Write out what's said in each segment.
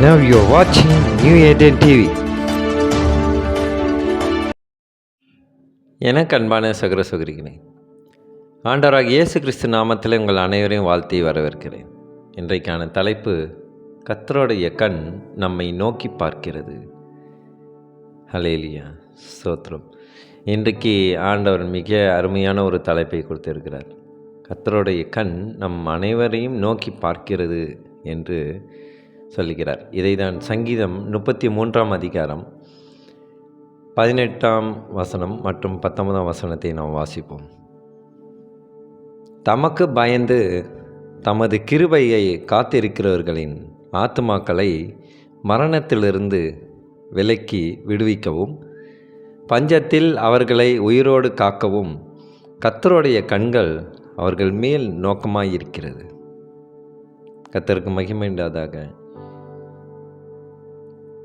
Now you're watching New Eden TV. எனக்கு அன்பான சகோதர சகோதரிகளே, ஆண்டவராக இயேசு கிறிஸ்து நாமத்தில் உங்கள் அனைவரையும் வாழ்த்தி வரவேற்கிறேன். இன்றைக்கான தலைப்பு, கர்த்தருடைய கண் நம்மை நோக்கி பார்க்கிறது. ஹல்லேலூயா, ஸ்தோத்திரம். இன்றைக்கு ஆண்டவர் மிக அருமையான ஒரு தலைப்பை கொடுத்திருக்கிறார். கர்த்தருடைய கண் நம் அனைவரையும் நோக்கி பார்க்கிறது என்று சொல்லுகிறார். இதை தான் சங்கீதம் 33 அதிகாரம் 18 வசனம் மற்றும் 19 வசனத்தை நாம் வாசிப்போம். தமக்கு பயந்து தமது கிருபையை காத்திருக்கிறவர்களின் ஆத்துமாக்களை மரணத்திலிருந்து விலக்கி விடுவிக்கவும், பஞ்சத்தில் அவர்களை உயிரோடு காக்கவும் கர்த்தருடைய கண்கள் அவர்கள் மேல் நோக்கமாயிருக்கிறது. கர்த்தருக்கு மகிமை உண்டாதாக.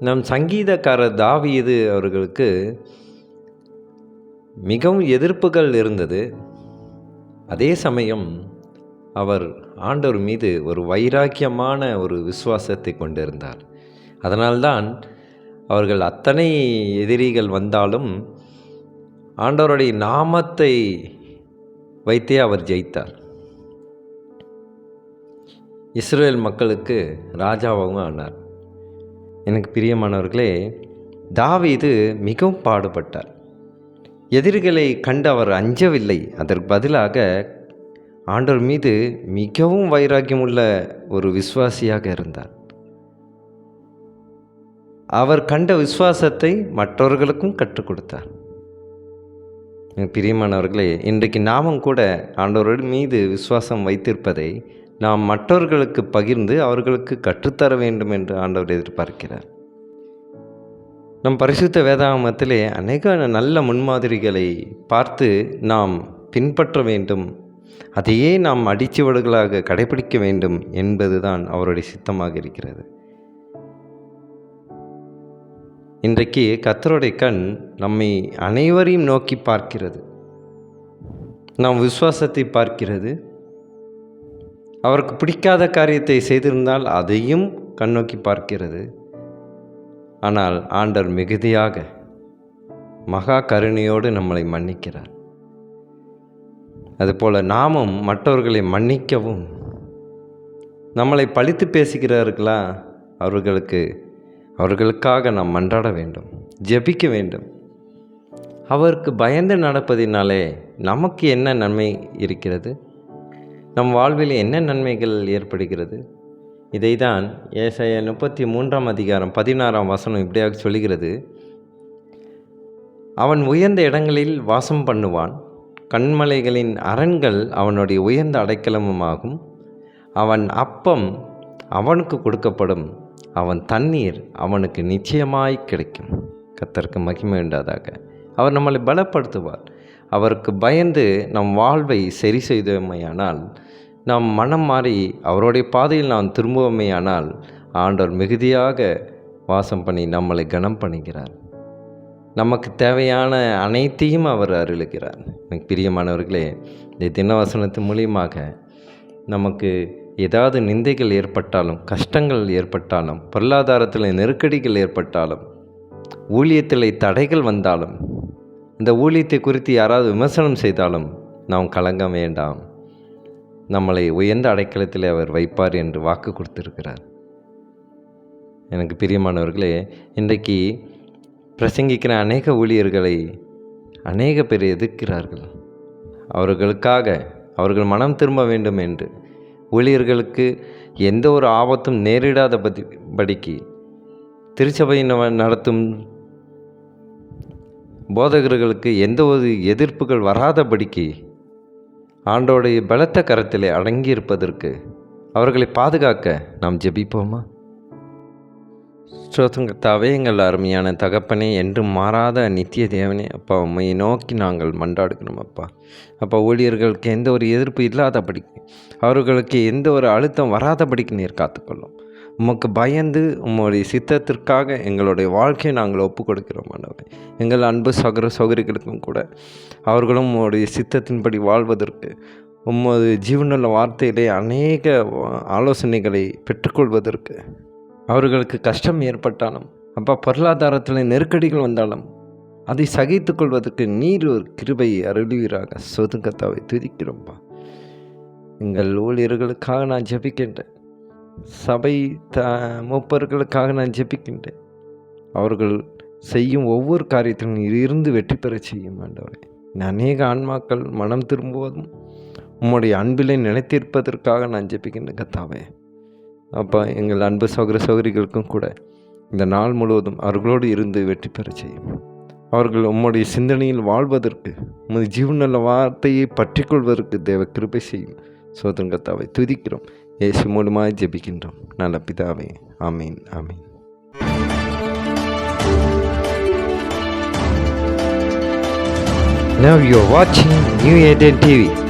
நம் சங்கீதக்காரர் தாவீது அவர்களுக்கு மிகவும் எதிர்ப்புகள் இருந்தது. அதே சமயம் அவர் ஆண்டவர் மீது ஒரு வைராக்கியமான ஒரு விசுவாசத்தை கொண்டிருந்தார். அதனால்தான் அவர்கள் அத்தனை எதிரிகள் வந்தாலும் ஆண்டவருடைய நாமத்தை வைத்தே அவர் ஜெயித்தார். இஸ்ரவேல் மக்களுக்கு ராஜாவாகவும் ஆனார். எனக்கு பிரியமானவர்களே, தாவீது மிகவும் பாடுபட்டார். எதிரிகளை கண்டு அவர் அஞ்சவில்லை. அதற்கு பதிலாக ஆண்டவர் மீது மிகவும் வைராக்கியமுள்ள ஒரு விசுவாசியாக இருந்தார். அவர் கண்ட விசுவாசத்தை மற்றவர்களுக்கும் கற்றுக் கொடுத்தார். பிரியமானவர்களே, இன்றைக்கு நாமும் கூட ஆண்டவர் மீது விசுவாசம் வைத்திருப்பதை நாம் மற்றவர்களுக்கு பகிர்ந்து அவர்களுக்கு கற்றுத்தர வேண்டும் என்று ஆண்டவர் எதிர்பார்க்கிறார். நம் பரிசுத்த வேதாகமத்திலே அநேக நல்ல முன்மாதிரிகளை பார்த்து நாம் பின்பற்ற வேண்டும். அதையே நாம் அடிச்சுவடுகளாக கடைபிடிக்க வேண்டும் என்பதுதான் அவருடைய சித்தமாக இருக்கிறது. இன்றைக்கு கர்த்தருடைய கண் நம்மை அனைவரையும் நோக்கி பார்க்கிறது. நாம் விசுவாசத்தை பார்க்கிறது. அவருக்கு பிடிக்காத காரியத்தை செய்திருந்தால் அதையும் கண்ணோக்கி பார்க்கிறது. ஆனால் ஆண்டவர் மிகுதியாக மகா கருணையோடு நம்மளை மன்னிக்கிறார். அதுபோல் நாமும் மற்றவர்களை மன்னிக்கவும், நம்மளை பழித்து பேசுகிறார்களா அவர்களுக்காக நாம் மன்றாட வேண்டும், ஜெபிக்க வேண்டும். அவருக்கு பயந்து நடப்பதினாலே நமக்கு என்ன நன்மை இருக்கிறது? நம் வாழ்வில் என்ன நன்மைகள் ஏற்படுகிறது? இதை தான் ஏசாயா 33 அதிகாரம் 16 வசனம் இப்படியாக சொல்கிறது. அவன் உயர்ந்த இடங்களில் வாசம் பண்ணுவான், கண்மலைகளின் அரண்கள் அவனுடைய உயர்ந்த அடைக்கலமுமாகும். அவன் அப்பம் அவனுக்கு கொடுக்கப்படும், அவன் தண்ணீர் அவனுக்கு நிச்சயமாய் கிடைக்கும். கர்த்தருக்கு மகிமை உண்டாதாக. அவர் நம்மளை பலப்படுத்துவார். அவருக்கு பயந்து நம் வாழ்வை சரி செய்தோமேயானால், நாம் மனம் மாறி அவருடைய பாதையில் நாம் திரும்புவோமேயானால், ஆண்டவர் மிகுதியாக வாசம் பண்ணி நம்மளை கனம் பண்ணுகிறார். நமக்கு தேவையான அனைத்தையும் அவர் அருளுகிறார். எனக்கு பிரியமானவர்களே, இந்த தினவசனத்து மூலியமாக நமக்கு ஏதாவது நிந்தைகள் ஏற்பட்டாலும், கஷ்டங்கள் ஏற்பட்டாலும், பொருளாதாரத்தில் நெருக்கடிகள் ஏற்பட்டாலும், ஊழியத்தில் தடைகள் வந்தாலும், இந்த ஊழியத்தை குறித்து யாராவது விமர்சனம் செய்தாலும் நாம் கலங்க வேண்டாம். நம்மளை உயர்ந்த அடைக்கலத்தில் அவர் வைப்பார் என்று வாக்கு கொடுத்திருக்கிறார். எனக்கு பிரியமானவர்களே, இன்றைக்கு பிரசங்கிக்கிற அநேக ஊழியர்களை அநேக பேர் எதிர்க்கிறார்கள். அவர்களுக்காக அவர்கள் மனம் திரும்ப வேண்டும் என்று, ஊழியர்களுக்கு எந்த ஒரு ஆபத்தும் நேரிடாத படிக்கு, திருச்சபை நடத்தும் போதகர்களுக்கு எந்த ஒரு எதிர்ப்புகள் வராதபடிக்கு ஆண்டோடைய பலத்த கரத்திலே அடங்கியிருப்பதற்கு, அவர்களை பாதுகாக்க நாம் ஜெபிப்போமா? ஸ்தோத்திரத்தாவே, எங்கள் அருமையான தகப்பனே, என்றும் மாறாத நித்திய தேவனே, அப்பா, உம்மை நோக்கி நாங்கள் மன்றாடுகிறோம். அப்பா, ஊழியர்களுக்கு எந்த ஒரு எதிர்ப்பு இல்லாதபடிக்கு, அவர்களுக்கு எந்த ஒரு அழுத்தம் வராதபடிக்கு நீர் காத்துக்கொள்ளும். உமக்கு பயந்து உம்முடைய சித்தத்திற்காக எங்களுடைய வாழ்க்கையை நாங்கள் ஒப்புக் கொடுக்கிறோம். ஆண்டவரே, எங்கள் அன்பு சகோதர சகோதரிகளுக்கும் கூட அவர்களும் உம்முடைய சித்தத்தின்படி வாழ்வதற்கு, உமது ஜீவனுள்ள வார்த்தையிலே அநேக ஆலோசனைகளை பெற்றுக்கொள்வதற்கு அவர்களுக்கு கஷ்டம் ஏற்பட்டாலும் அப்பா, பொருளாதாரத்தில் நெருக்கடிகள் வந்தாலும் அதை சகித்து கொள்வதற்கு நீர் ஒரு கிருபையை அருளுவீராக. சொதுங்கத்தாவை துதிக்கிறோம்ப்பா. எங்கள் ஊழியர்களுக்காக நான் ஜெபிக்கின்றேன். சபை மூப்பர்களுக்காக நான் ஜெபிக்கின்றேன். அவர்கள் செய்யும் ஒவ்வொரு காரியத்திலும் இருந்து வெற்றி பெற செய்யும் ஆண்டவரே. அநேக ஆன்மாக்கள் மனம் திரும்புவதும் உம்முடைய அன்பிலே நிலைத்திருப்பதற்காக நான் ஜெபிக்கின்றேன் கர்த்தாவே. அப்பா, எங்கள் அன்பு சகோதர சகோதரிகளுக்கும் கூட இந்த நாள் முழுவதும் அவர்களோடு இருந்து வெற்றி பெற செய்யும். அவர்கள் உம்முடைய சிந்தனையில் வாழ்வதற்கு, உமது ஜீவனுள்ள வார்த்தையை பற்றி கொள்வதற்கு தேவ கிருபை செய்யும். சோதரன் கர்த்தாவை துதிக்கிறோம். இயேசு மூலமாக ஜெபிக்கின்றோம் நல்ல பிதாவே. ஆமீன், ஆமீன். Now you are watching New Eden TV.